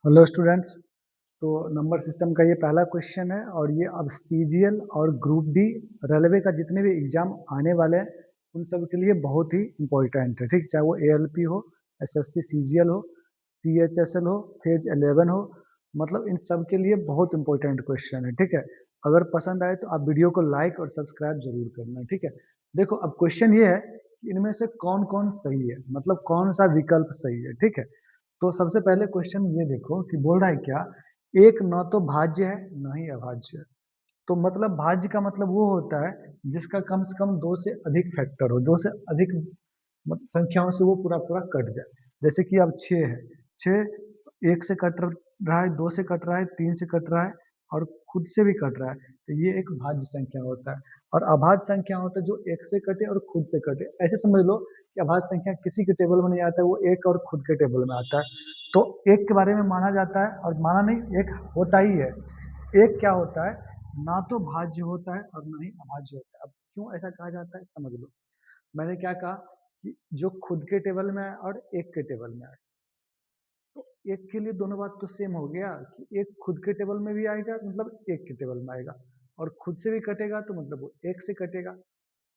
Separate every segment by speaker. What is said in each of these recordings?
Speaker 1: Hello students. तो number system का ये पहला क्वेश्चन है और ये अब सीजीएल और ग्रुप डी रेलवे का जितने भी एग्जाम आने वाले हैं उन सब के लिए बहुत ही इम्पोर्टेंट है। ठीक, चाहे वो एएलपी हो, एसएससी सीजीएल हो, सीएचएसएल हो, फेज 11 हो, मतलब इन सब के लिए बहुत इंपॉर्टेंट क्वेश्चन है। ठीक है, अगर पसंद आए तो आप वीडियो को लाइक और सब्सक्राइब जरूर करना। ठीक है, देखो अब क्वेश्चन ये है कि इनमें से कौन कौन सही है, मतलब कौन सा विकल्प सही है। ठीक है, तो सबसे पहले क्वेश्चन ये देखो कि बोल रहा है क्या, एक न तो भाज्य है न ही अभाज्य है। तो मतलब भाज्य का मतलब वो होता है जिसका कम से कम दो से अधिक फैक्टर हो, दो से अधिक संख्याओं से वो पूरा पूरा कट जाए। जैसे कि अब 6 है, 6 एक से कट रहा है, दो से कट रहा है, तीन से कट रहा है और खुद से भी कट रहा है, तो ये एक भाज्य संख्या होता है। और अभाज्य संख्या होता है जो एक से कटे और खुद से कटे। ऐसे समझ लो कि अभाज्य संख्या किसी के टेबल में नहीं आता है, वो एक और खुद के टेबल में आता है। तो एक के बारे में माना जाता है, और माना नहीं, एक होता ही है। एक क्या होता है, ना तो भाज्य होता है और ना ही अभाज्य होता है। अब क्यों ऐसा कहा जाता है समझ लो। मैंने क्या कहा कि जो खुद के टेबल में है और एक के टेबल में है, तो एक के लिए दोनों बात तो सेम हो गया कि एक खुद के टेबल में भी आएगा मतलब एक के टेबल में आएगा, और खुद से भी कटेगा तो मतलब वो एक से कटेगा।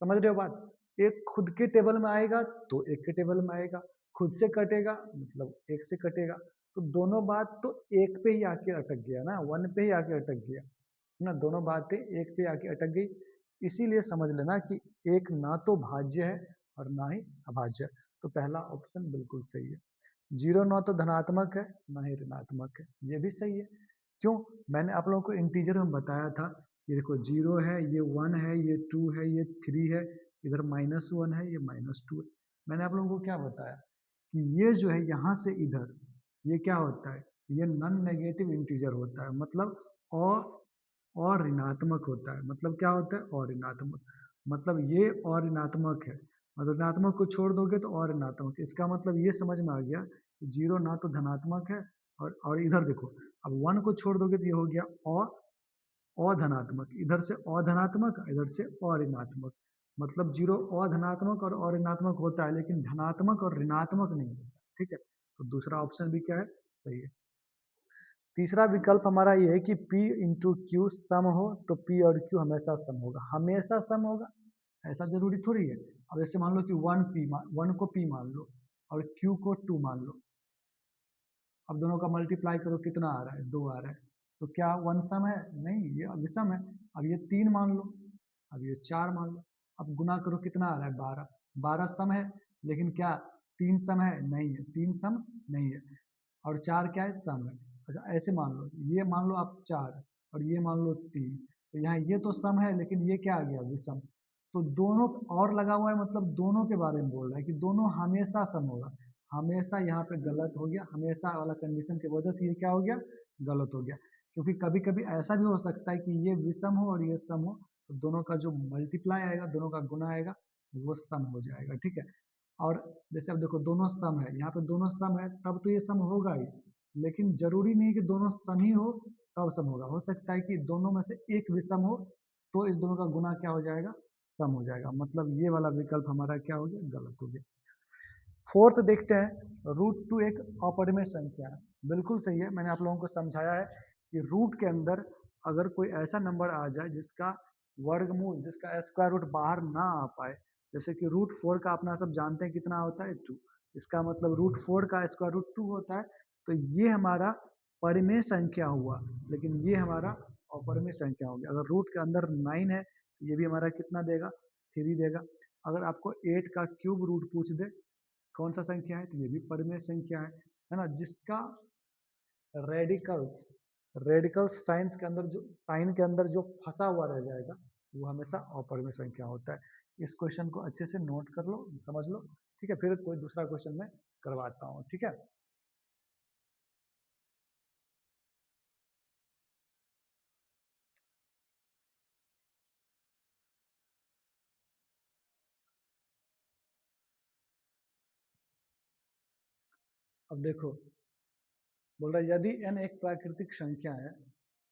Speaker 1: समझ रहे हो बात, एक खुद के टेबल में आएगा तो एक के टेबल में आएगा, खुद से कटेगा मतलब एक से कटेगा। तो दोनों बात तो एक पे ही आके अटक गया ना, वन पे ही आके अटक गया ना, दोनों बातें एक पे आके अटक गई। इसीलिए समझ लेना कि एक ना तो भाज्य है और ना ही अभाज्य है। तो पहला ऑप्शन बिल्कुल सही है। जीरो ना तो धनात्मक है ना ही ऋणात्मक है, ये भी सही है। क्यों, मैंने आप लोगों को इंटीजर में बताया था। ये देखो जीरो है, ये वन है, ये टू है, ये थ्री है, इधर माइनस वन है, ये माइनस टू है। मैंने आप लोगों को क्या बताया कि ये जो है यहाँ से इधर, ये क्या होता है, ये नॉन नेगेटिव इंटीजर होता है, मतलब और ऋणात्मक होता है। मतलब क्या होता है, और ऋणात्मक, मतलब ये और ऋणात्मक है। मतलब ऋणात्मक को छोड़ दोगे तो और ऋणात्मक, इसका मतलब ये समझ में आ गया कि जीरो ना तो धनात्मक है, और इधर देखो, अब वन को छोड़ दोगे तो ये हो गया अधनात्मक, इधर से अधनात्मक, इधर से अऋणात्मक। मतलब जीरो अधनात्मक और अऋणात्मक होता है, लेकिन धनात्मक और ऋणात्मक नहीं होता। ठीक है, तो दूसरा ऑप्शन भी क्या है, सही है। तीसरा विकल्प हमारा ये है कि P इंटू क्यू सम हो, तो P और Q हमेशा सम होगा। हमेशा सम होगा ऐसा जरूरी थोड़ी है। अब जैसे मान लो कि वन को P मान लो और Q को 2 मान लो। अब दोनों का मल्टीप्लाई करो, कितना आ रहा है, 2 आ रहा है। तो क्या वन सम है, नहीं, ये अविषम है। अब ये 3 मान लो, अब ये 4 मान लो। अब गुना करो, कितना आ रहा है, 12। 12 सम है, लेकिन क्या 3 सम है, नहीं है, 3 सम नहीं है। और 4 क्या है, सम है। अच्छा ऐसे मान लो, ये मान लो आप 4 और ये मान लो 3, तो यहाँ ये तो सम है लेकिन ये क्या आ गया, विषम। तो दोनों और लगा हुआ है, मतलब दोनों के बारे में बोल रहा है कि दोनों हमेशा सम होगा। हमेशा यहाँ पे गलत हो गया, हमेशा वाला कंडीशन की वजह से ये क्या हो गया, गलत हो गया। क्योंकि कभी कभी ऐसा भी हो सकता है कि ये विषम हो और ये सम हो, तो दोनों का जो मल्टीप्लाई आएगा, दोनों का गुना आएगा, वो सम हो जाएगा। ठीक है, और जैसे अब देखो दोनों सम है, यहाँ पे दोनों सम है तब तो ये सम होगा ही, लेकिन जरूरी नहीं कि दोनों सम ही हो तब सम होगा। हो सकता है कि दोनों में से एक विषम हो, तो इस दोनों का गुना क्या हो जाएगा, सम हो जाएगा। मतलब ये वाला विकल्प हमारा क्या हो गया, गलत हो गया। फोर्थ देखते हैं, रूट टू एक अपरिमेय संख्या है। बिल्कुल सही है, मैंने आप लोगों को समझाया है कि रूट के अंदर अगर कोई ऐसा नंबर आ जाए जिसका वर्गमूल, जिसका स्क्वायर रूट बाहर ना आ पाए, जैसे कि रूट फोर का अपना सब जानते हैं कितना होता है, 2। इसका मतलब रूट फोर का स्क्वायर रूट 2 होता है। तो ये हमारा परिमेय संख्या हुआ, लेकिन ये हमारा अपरिमेय संख्या हो गया। अगर रूट के अंदर 9 है तो ये भी हमारा कितना देगा, 3 देगा। अगर आपको 8 का क्यूब रूट पूछ दे कौन सा संख्या है, तो ये भी परिमेय संख्या है ना। जिसका रेडिकल्स रेडिकल्स साइंस के अंदर, जो साइन के अंदर जो फंसा हुआ रह जाएगा, वो हमेशा अपरिमेय संख्या होता है। इस क्वेश्चन को अच्छे से नोट कर लो, समझ लो। ठीक है, फिर कोई दूसरा क्वेश्चन मैं करवाता हूँ। ठीक है, अब देखो, बोल रहा है यदि n एक प्राकृतिक संख्या है,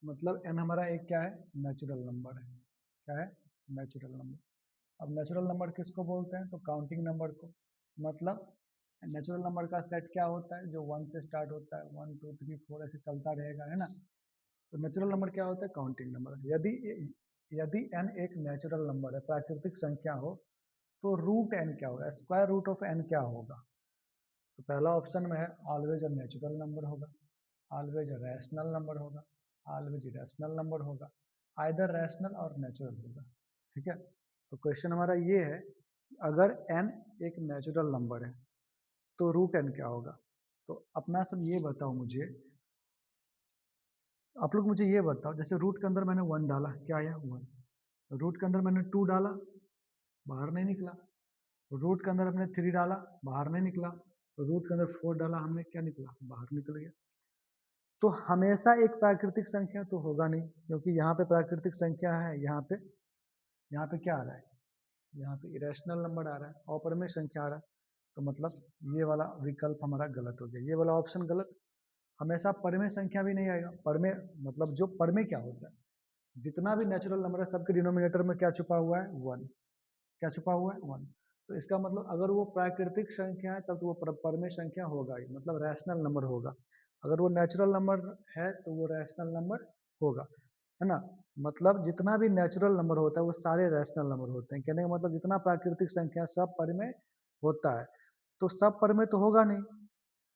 Speaker 1: मतलब n हमारा एक क्या है, नेचुरल नंबर है। क्या है, नेचुरल नंबर। अब नेचुरल नंबर किसको बोलते हैं, तो काउंटिंग नंबर को। मतलब नेचुरल नंबर का सेट क्या होता है, जो 1 से स्टार्ट होता है, 1 2 3 4 ऐसे चलता रहेगा, है ना। तो नेचुरल नंबर क्या होता है, काउंटिंग नंबर। यदि n एक नेचुरल नंबर है, प्राकृतिक संख्या हो, तो रूट n क्या होगा, स्क्वायर रूट ऑफ n क्या होगा। तो पहला ऑप्शन में है ऑलवेज नेचुरल नंबर होगा, ऑलवेज रैशनल नंबर होगा, ऑलवेज रैशनल नंबर होगा, आइदर रैशनल और नेचुरल होगा। ठीक है, तो क्वेश्चन हमारा ये है कि अगर n एक नेचुरल नंबर है तो रूट n क्या होगा। तो अपना सब ये बताओ मुझे, आप लोग मुझे ये बताओ, जैसे रूट के अंदर मैंने 1 डाला, क्या आया 1। रूट के अंदर मैंने 2 डाला, बाहर नहीं निकला। रूट के अंदर हमने 3 डाला, बाहर नहीं निकला। रूट के अंदर 4 डाला हमने, क्या निकला, बाहर निकल गया। तो हमेशा एक प्राकृतिक संख्या तो होगा नहीं, क्योंकि यहाँ पे प्राकृतिक संख्या है, यहाँ पे क्या आ रहा है, यहाँ पे इरेशनल नंबर आ रहा है, अपरिमेय संख्या आ रहा है। तो मतलब ये वाला विकल्प हमारा गलत हो गया, ये वाला ऑप्शन गलत। हमेशा परमेय संख्या भी नहीं आएगा। परमेय मतलब जो परमेय क्या होता है, जितना भी नेचुरल नंबर है सबके डिनोमिनेटर में क्या छुपा हुआ है, 1। क्या छुपा हुआ है, 1। तो इसका मतलब अगर वो प्राकृतिक संख्या है तब तो वो परमेय संख्या होगा ही, मतलब रैशनल नंबर होगा। अगर वो नेचुरल नंबर है तो वो रैशनल नंबर होगा, है ना। मतलब जितना भी नेचुरल नंबर होता है वो सारे रैशनल नंबर होते हैं। कहने का मतलब जितना प्राकृतिक संख्या सब परमेय होता है, तो सब परमेय तो होगा नहीं,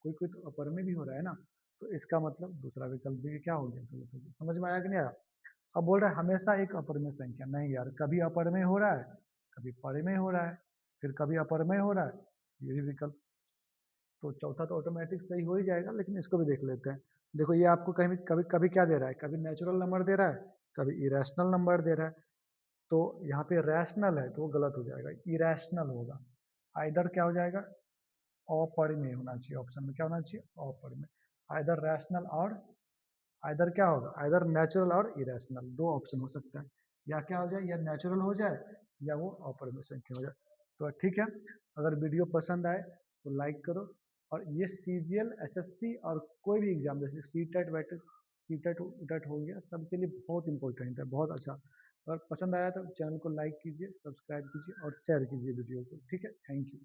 Speaker 1: कोई कोई तो अपरमेय भी हो रहा है ना। तो इसका मतलब दूसरा विकल्प भी क्या हो गया, गलत हो गया। समझ में आया कि नहीं आया। अब बोल रहा है हमेशा एक अपरमेय संख्या, नहीं यार, कभी अपरमेय हो रहा है, कभी परमेय हो रहा है, फिर कभी अपरमेय हो रहा है, ये भी विकल्प। तो चौथा तो ऑटोमेटिक सही हो ही जाएगा, लेकिन इसको भी देख लेते हैं। देखो ये आपको कहीं कभी कभी क्या दे रहा है, कभी नेचुरल नंबर दे रहा है, कभी इरेशनल नंबर दे रहा है। तो यहाँ पे रैशनल है तो वो गलत हो जाएगा, इरेशनल होगा। आइदर क्या हो जाएगा, अपरिमेय होना चाहिए, ऑप्शन में क्या होना चाहिए, अपरिमेय। आइदर रैशनल और आइदर क्या होगा, आइदर नेचुरल और इरेशनल, दो ऑप्शन हो सकता है। या क्या हो जाए, या नेचुरल हो जाए या वो अपरिमेय संख्या हो जाए। तो ठीक है, अगर वीडियो पसंद आए तो लाइक करो। और ये सीजीएल एसएससी और कोई भी एग्जाम जैसे सीटेट वेटेट सीटेट उटेट हो गया, सबके लिए बहुत इंपॉर्टेंट है, बहुत अच्छा। अगर पसंद आया तो चैनल को लाइक कीजिए, सब्सक्राइब कीजिए और शेयर कीजिए वीडियो को। ठीक है, थैंक यू।